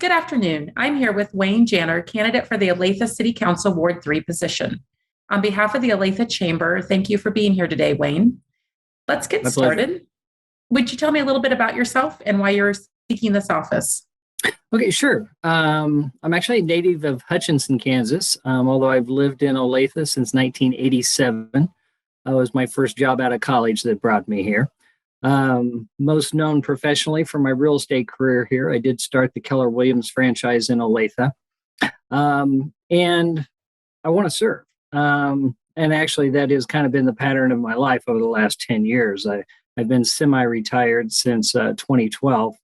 Good afternoon. I'm here with Wayne Janner, candidate for the Olathe City Council Ward 3 position. On behalf of the Olathe Chamber, thank you for being here today, Wayne. Let's get My pleasure. started. Would you tell me a little bit about yourself and why you're seeking this office? Okay, sure. I'm actually a native of Hutchinson, Kansas, although I've lived in Olathe since 1987. That was my first job out of college that brought me here. Most known professionally for my real estate career here, I did start the Keller Williams franchise in Olathe. And I want to serve. And actually, that has kind of been the pattern of my life over the last 10 years. I've been semi-retired since 2012.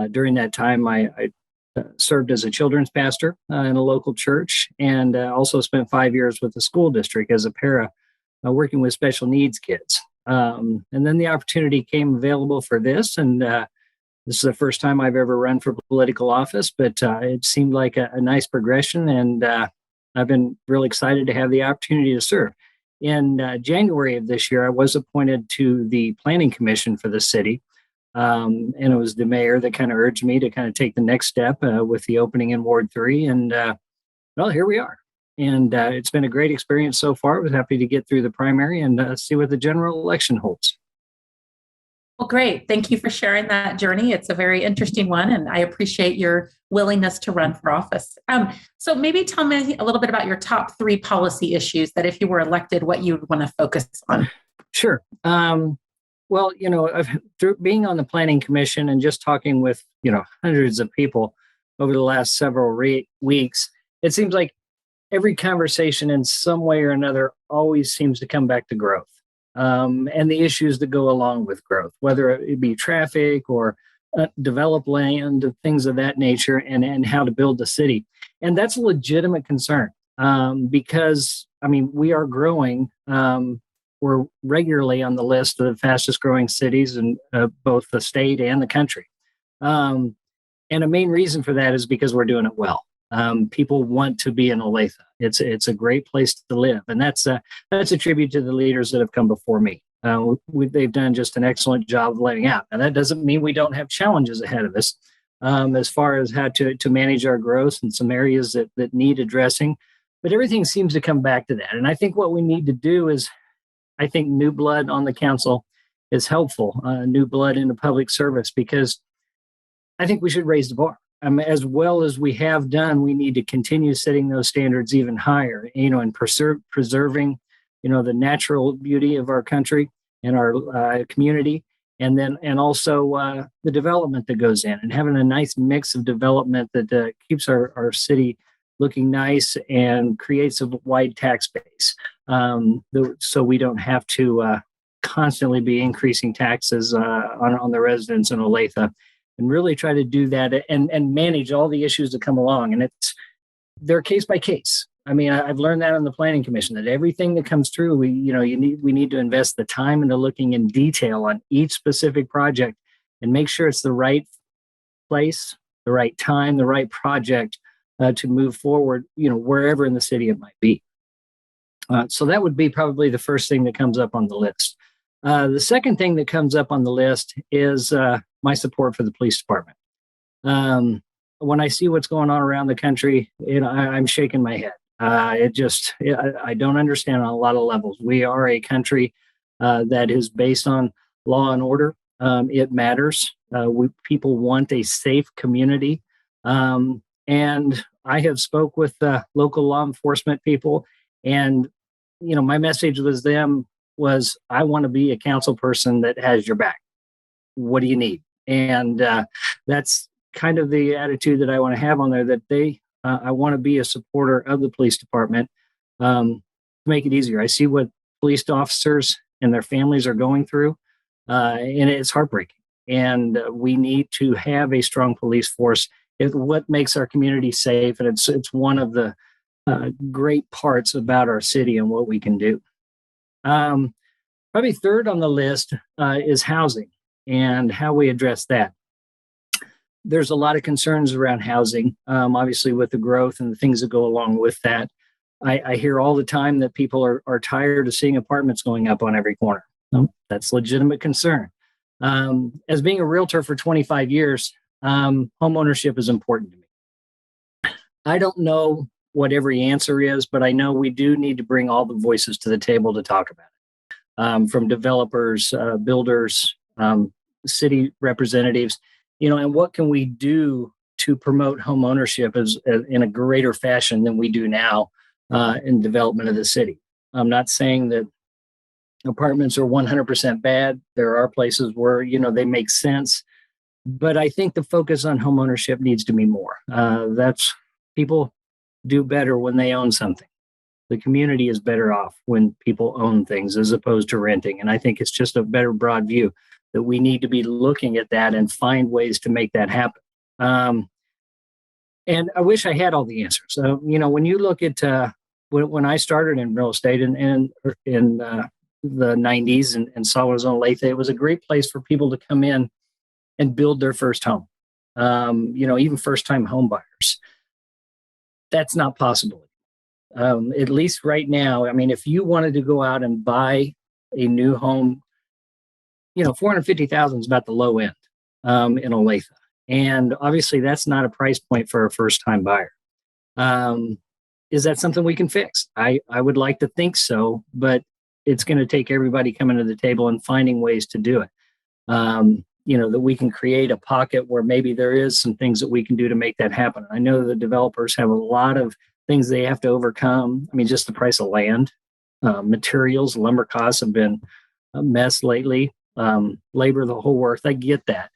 During that time, I served as a children's pastor in a local church and also spent 5 years with the school district as a para working with special needs kids. And then the opportunity came available for this. And this is the first time I've ever run for political office, but it seemed like a nice progression. And I've been really excited to have the opportunity to serve. In January of this year, I was appointed to the Planning Commission for the city. And it was the mayor that kind of urged me to kind of take the next step with the opening in Ward 3. And well, here we are. And it's been a great experience so far. I was happy to get through the primary and see what the general election holds. Well, great. Thank you for sharing that journey. It's a very interesting one, and I appreciate your willingness to run for office. So maybe tell me a little bit about your top three policy issues that if you were elected, what you would want to focus on. Sure. Well, through being on the Planning Commission and just talking with, hundreds of people over the last several weeks, it seems like every conversation in some way or another always seems to come back to growth and the issues that go along with growth, whether it be traffic or develop land, things of that nature, and how to build the city. And that's a legitimate concern because, we are growing. We're regularly on the list of the fastest growing cities in both the state and the country. And a main reason for that is because we're doing it well. People want to be in Olathe. It's a great place to live. And that's a tribute to the leaders that have come before me. They've done just an excellent job of laying out. And that doesn't mean we don't have challenges ahead of us as far as how to manage our growth and some areas that need addressing. But everything seems to come back to that. And I think what we need to do is, I think new blood on the council is helpful, new blood into public service, because I think we should raise the bar. As well as we have done, we need to continue setting those standards even higher, and preserving, the natural beauty of our country and our community, and also the development that goes in, and having a nice mix of development that keeps our city looking nice and creates a wide tax base. So we don't have to constantly be increasing taxes on the residents in Olathe, and really try to do that and manage all the issues that come along. And they're case by case. I've learned that on the Planning Commission, that everything that comes through, we need to invest the time into looking in detail on each specific project and make sure it's the right place, the right time, the right project to move forward, wherever in the city it might be. So that would be probably the first thing that comes up on the list. The second thing that comes up on the list is my support for the police department. When I see what's going on around the country, I'm shaking my head. I don't understand on a lot of levels. We are a country that is based on law and order. It matters. People want a safe community. And I have spoke with local law enforcement people, and my message was I want to be a council person that has your back. What do you need? And that's kind of the attitude that I want to have on there. That I want to be a supporter of the police department to make it easier. I see what police officers and their families are going through, and it's heartbreaking. And we need to have a strong police force. It's what makes our community safe, and it's one of the great parts about our city and what we can do. Probably third on the list is housing and how we address that. There's a lot of concerns around housing, obviously with the growth and the things that go along with that. I hear all the time that people are tired of seeing apartments going up on every corner. That's legitimate concern. As being a realtor for 25 years, home ownership is important to me. I don't know what every answer is, but I know we do need to bring all the voices to the table to talk about it, from developers, builders, city representatives, and what can we do to promote home ownership as in a greater fashion than we do now in development of the city. I'm not saying that apartments are 100% bad. There are places where, they make sense. But I think the focus on home ownership needs to be more. That's people do better when they own something. The community is better off when people own things as opposed to renting. And I think it's just a better broad view that we need to be looking at that and find ways to make that happen. And I wish I had all the answers. So, when you look at when I started in real estate in the 90s and saw what was on Olathe, it was a great place for people to come in and build their first home. Even first-time home buyers. That's not possible. At least right now. I mean, if you wanted to go out and buy a new home, $450,000 is about the low end in Olathe. And obviously that's not a price point for a first-time buyer. Is that something we can fix? I would like to think so, but it's going to take everybody coming to the table and finding ways to do it. That we can create a pocket where maybe there is some things that we can do to make that happen. I know the developers have a lot of things they have to overcome. I mean, just the price of land, materials, lumber costs have been a mess lately. Labor, the whole works. I get that.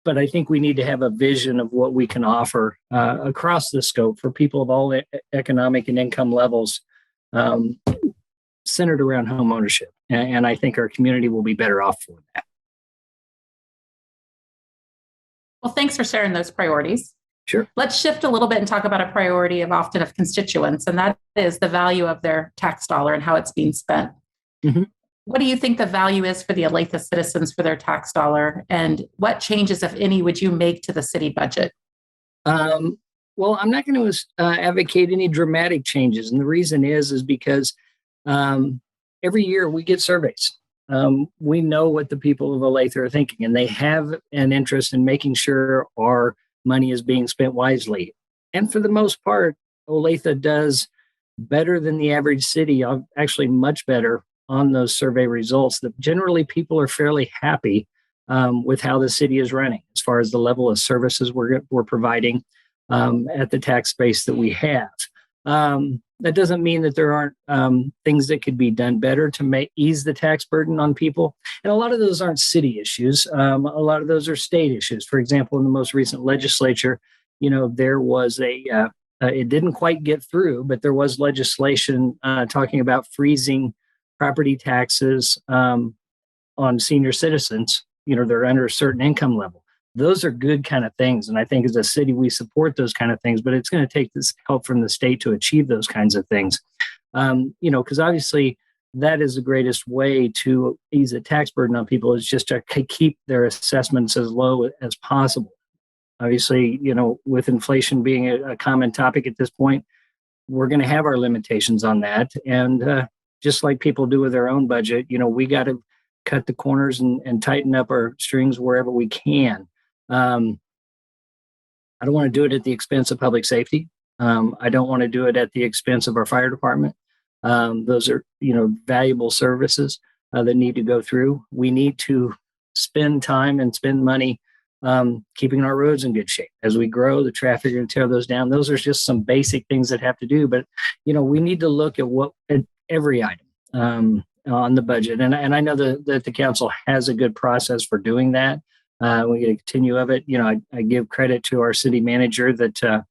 But I think we need to have a vision of what we can offer across the scope for people of all economic and income levels, centered around home ownership. And I think our community will be better off for that. Well, thanks for sharing those priorities. Sure. Let's shift a little bit and talk about a priority of constituents, and that is the value of their tax dollar and how it's being spent. Mm-hmm. What do you think the value is for the Olathe citizens for their tax dollar, and what changes, if any, would you make to the city budget? Well, I'm not going to advocate any dramatic changes, and the reason is because every year we get surveys. We know what the people of Olathe are thinking, and they have an interest in making sure our money is being spent wisely. And for the most part, Olathe does better than the average city, actually much better on those survey results. That generally people are fairly happy with how the city is running as far as the level of services we're providing at the tax base that we have. That doesn't mean that there aren't things that could be done better to ease the tax burden on people. And a lot of those aren't city issues. A lot of those are state issues. For example, in the most recent legislature, there was it didn't quite get through, but there was legislation talking about freezing property taxes on senior citizens. They're under a certain income level. Those are good kind of things. And I think as a city, we support those kind of things, but it's going to take this help from the state to achieve those kinds of things. Because obviously that is the greatest way to ease the tax burden on people, is just to keep their assessments as low as possible. Obviously, with inflation being a common topic at this point, we're going to have our limitations on that. And just like people do with their own budget, we got to cut the corners and tighten up our strings wherever we can. I don't want to do it at the expense of public safety. I don't want to do it at the expense of our fire department. Those are, valuable services that need to go through. We need to spend time and spend money keeping our roads in good shape. As we grow, the traffic and tear those down. Those are just some basic things that have to do. But, we need to look at every item on the budget. And I know that the council has a good process for doing that. We get a continue of it. I give credit to our city manager that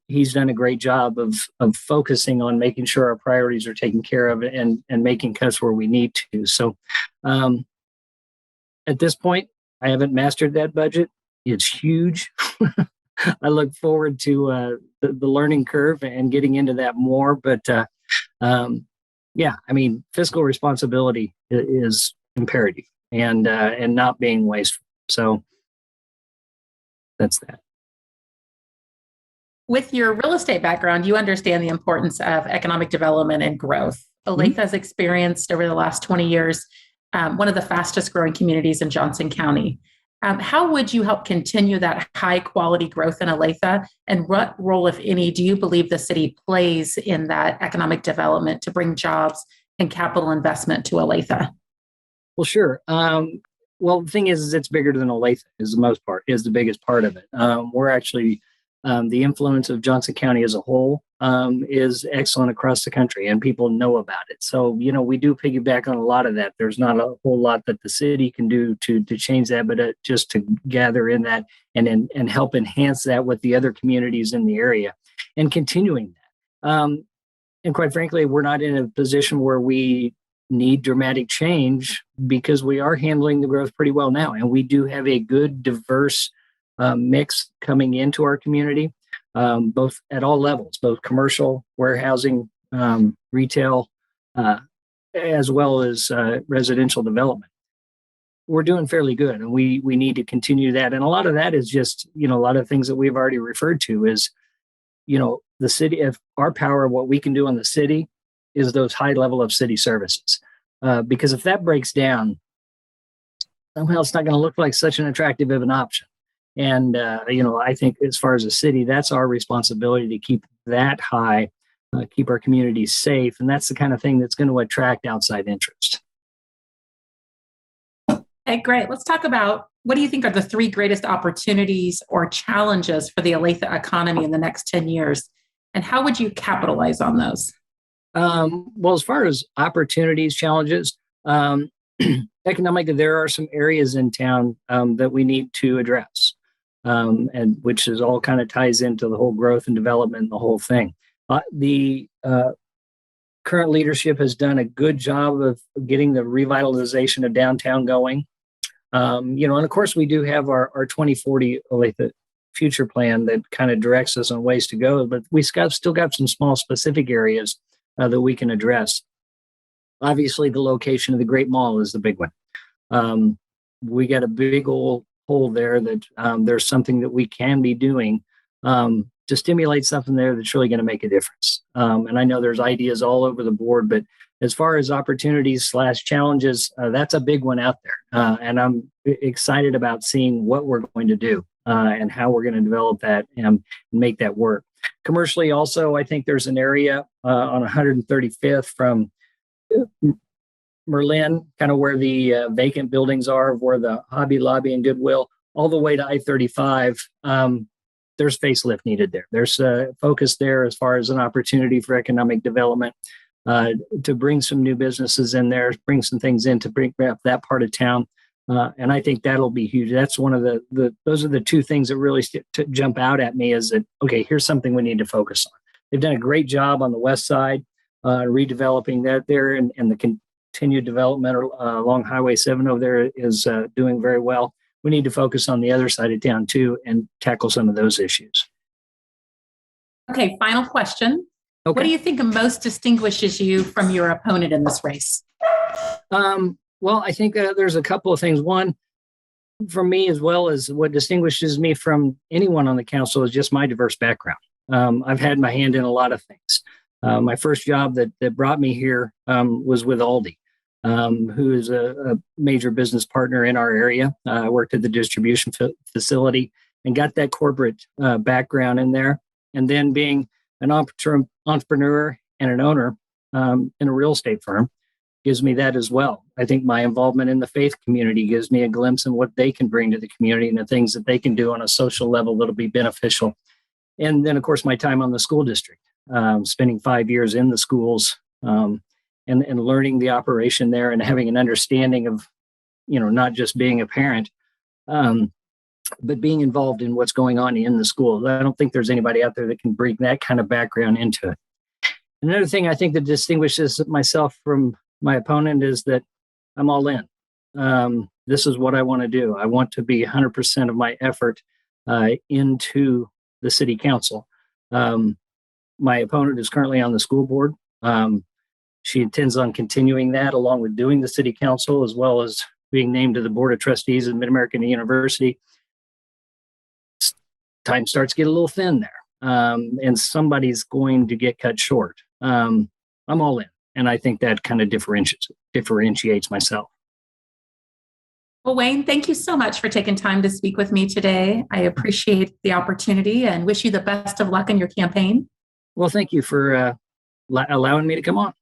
he's done a great job of focusing on making sure our priorities are taken care of and making cuts where we need to. So at this point, I haven't mastered that budget. It's huge. I look forward to the learning curve and getting into that more. But fiscal responsibility is imperative and not being wasteful. So that's that. With your real estate background, you understand the importance of economic development and growth. Olathe has experienced over the last 20 years one of the fastest growing communities in Johnson County. How would you help continue that high quality growth in Olathe? And what role, if any, do you believe the city plays in that economic development to bring jobs and capital investment to Olathe? Well, sure. Well, the thing is it's bigger than Olathe is the most part, is the biggest part of it. We're actually, the influence of Johnson County as a whole is excellent across the country, and people know about it. So, we do piggyback on a lot of that. There's not a whole lot that the city can do to change that, but just to gather in that and help enhance that with the other communities in the area and continuing that. And quite frankly, we're not in a position where we need dramatic change because we are handling the growth pretty well now. And we do have a good, diverse mix coming into our community, both at all levels, both commercial, warehousing, retail, as well as residential development. We're doing fairly good, and we need to continue that. And a lot of that is just, a lot of things that we've already referred to is, the city, if our power, what we can do in the city is those high level of city services. Because if that breaks down, somehow it's not going to look like such an attractive of an option. And, I think as far as a city, that's our responsibility to keep that high, keep our communities safe. And that's the kind of thing that's going to attract outside interest. Okay, great. Let's talk about what do you think are the three greatest opportunities or challenges for the Olathe economy in the next 10 years? And how would you capitalize on those? Well, as far as opportunities, challenges, economically, there are some areas in town that we need to address, and which is all kind of ties into the whole growth and development and the whole thing. The current leadership has done a good job of getting the revitalization of downtown going. And of course, we do have our 2040 Olathe future plan that kind of directs us on ways to go, but we still got some small specific areas that we can address. Obviously, the location of the Great Mall is the big one. We got a big old hole there that there's something that we can be doing to stimulate something there that's really going to make a difference. And I know there's ideas all over the board, but as far as opportunities / challenges, that's a big one out there. And I'm excited about seeing what we're going to do and how we're going to develop that and make that work. Commercially, also, I think there's an area on 135th from Merlin, kind of where the vacant buildings are, where the Hobby Lobby and Goodwill, all the way to I-35. There's facelift needed there. There's a focus there as far as an opportunity for economic development to bring some new businesses in there, bring some things in to bring up that part of town. And I think that'll be huge. That's one of those are the two things that really jump out at me is that, okay, here's something we need to focus on. They've done a great job on the west side, redeveloping that there, and the continued development along Highway 7 over there is doing very well. We need to focus on the other side of town too and tackle some of those issues. Okay, final question. Okay. What do you think most distinguishes you from your opponent in this race? Well, I think there's a couple of things. One, for me, as well as what distinguishes me from anyone on the council, is just my diverse background. I've had my hand in a lot of things. My first job that brought me here was with Olathe, who is a major business partner in our area. I worked at the distribution facility and got that corporate background in there. And then being an entrepreneur and an owner in a real estate firm gives me that as well. I think my involvement in the faith community gives me a glimpse in what they can bring to the community and the things that they can do on a social level that'll be beneficial. And then, of course, my time on the school district, spending 5 years in the schools and learning the operation there and having an understanding of, not just being a parent, but being involved in what's going on in the schools. I don't think there's anybody out there that can bring that kind of background into it. Another thing I think that distinguishes myself from my opponent is that I'm all in. This is what I want to do. I want to be 100% of my effort into the city council. My opponent is currently on the school board. She intends on continuing that along with doing the city council, as well as being named to the board of trustees at Mid-American University. Time starts to get a little thin there, and somebody's going to get cut short. I'm all in. And I think that kind of differentiates myself. Well, Wayne, thank you so much for taking time to speak with me today. I appreciate the opportunity and wish you the best of luck in your campaign. Well, thank you for allowing me to come on.